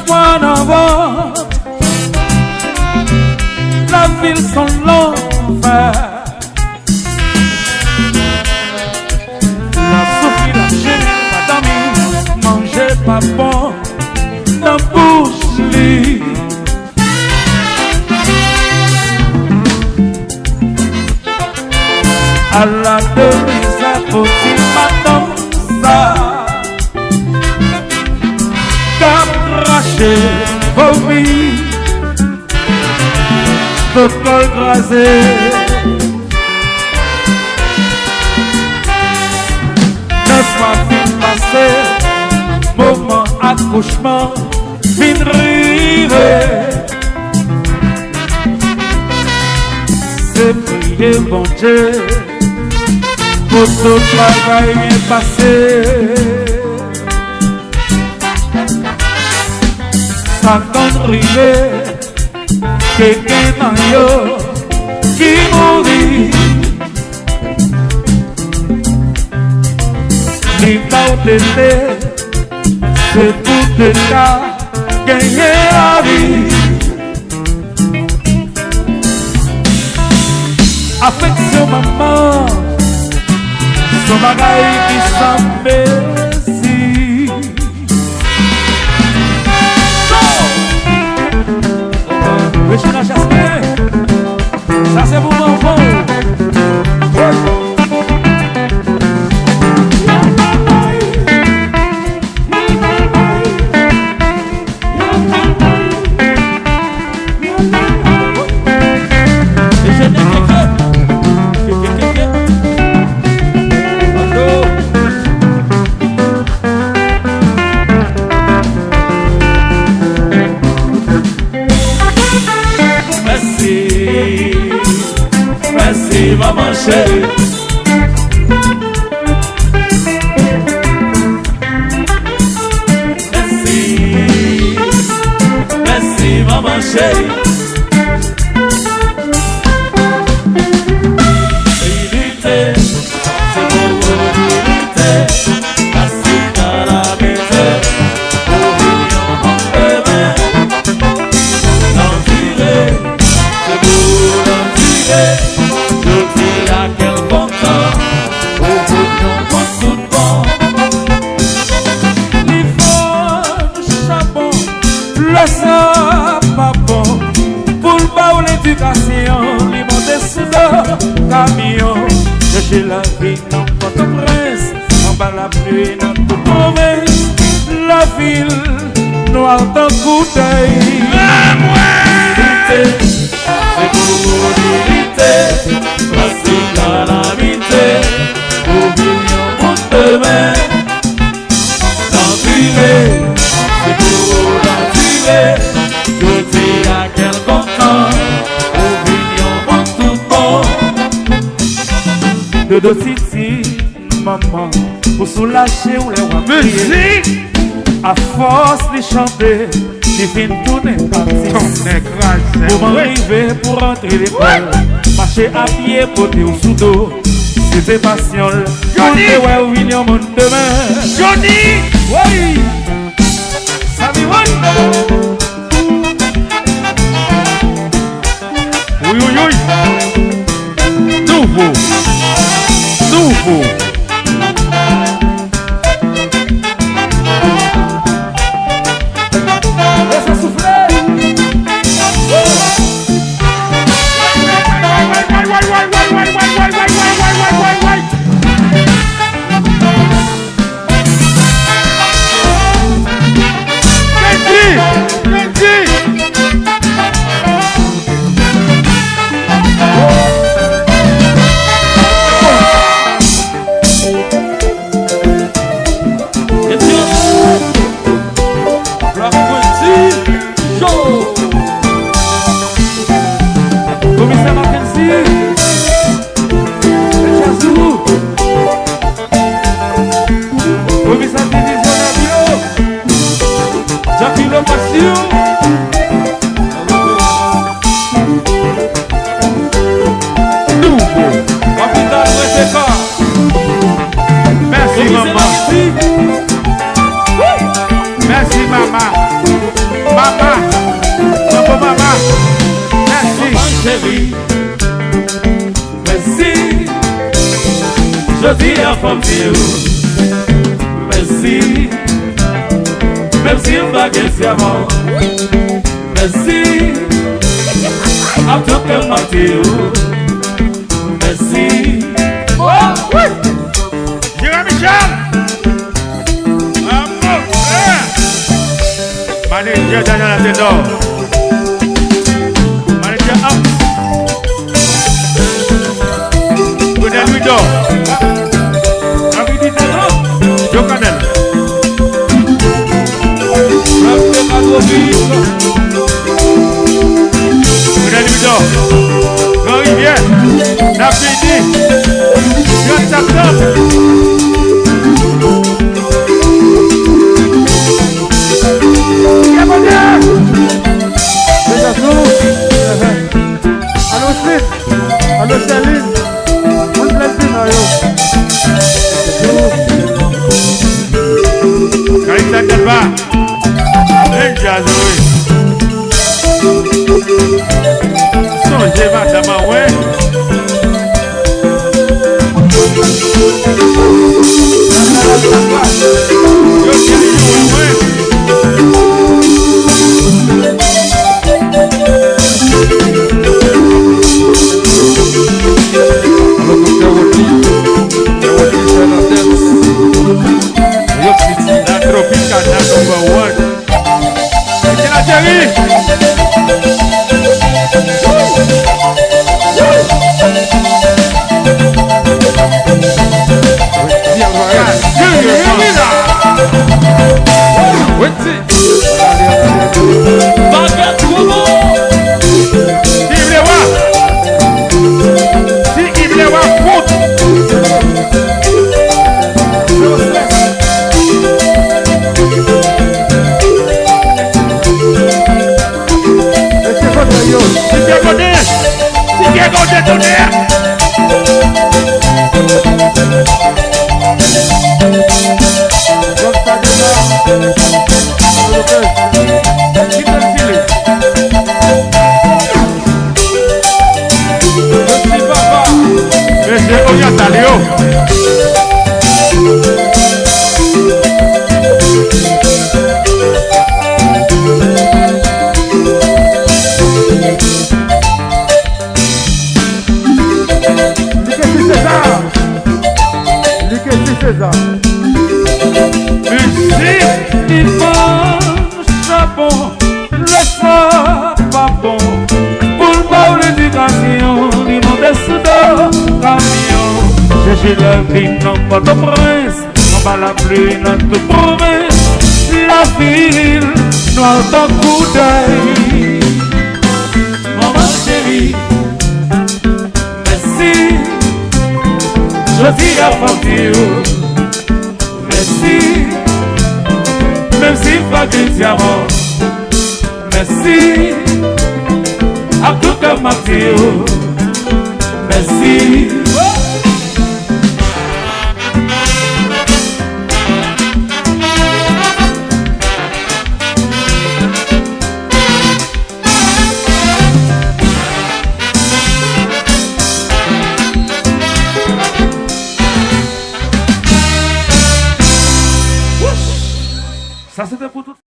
fois dans votre la ville sans l'enfer. La souffrir, la gêne, pas dormir, manger pas bon, dans bouche lit. À la devise, à côté, madame, ça. Cap craché, vomi, de col crasé. Neuf mois fin passé, moment accouchement, fin rivé. C'est prier bon Dieu, pour tout travail bien passé. Ça compte rivé, quelqu'un dans yo qui mourit. Ni pas au tété, c'est pour te cas gagner la vie. Affection maman, son bagaille qui s'en messie. Regina Jasmin, ça c'est pour l'enfant. Merci, maman chérie. Merci, merci, maman chérie. Unité, c'est pour l'unité. Merci dans la vérité. Pour l'union demain. L'entiré, c'est pour l'entiré. Je dis à quel bon temps, au bout de mon soutien. L'ivre, charbon, le sang, pas bon. Pour le bas ou l'éducation, les montées sous le camion. Chercher la vie dans Port-au-Prince, en bas la pluie dans toute province. La ville, noire d'un coup d'œil. C'est pour l'unité. Merci dans l'amitié, pour l'union pour demain. L'entiré, c'est pour l'entiré. Je dis à quel content, pour l'union pour tout bon. De deux titi, maman, pour soulager ou les wappiers. Musique! À force de chanter, il vient tourner parti. Pour m'arriver, pour rentrer l'école. Marcher à pied, côté ou sous dos. C'était passion. Johnny! Ouais, William, mon demain. Johnny! Oui! Sabi Wonder! Oui, oui, oui! Nouveau! Nouveau! Laisse souffler! je dis à famille, merci. Même si je ne sais pas merci. À tout le monde, merci. Michel. Manager Daniel Atendor. Manager Am. Godel Wido. David Dino. Jokanel. Godel Wido. Gary bien. Napidi. John Sapton. Allo Smith, allo Celine, on blessing now yo. Carissa Delva, Benjazoui. Songe madame ouais. Yo tiens yo ouais. La Tropicana #1. C'est la série. Il mange bon, le soir pas bon. Pour le bas l'éducation, il monte sous le camion. J'ai la vie, non pas de prince, non pas la pluie, non de province. La ville, noire d'un coup d'œil. Maman chérie, merci. Je dis à Fantio, merci. Même si pas de diamant, merci. À tout le matin, merci. Ça c'était pour tout.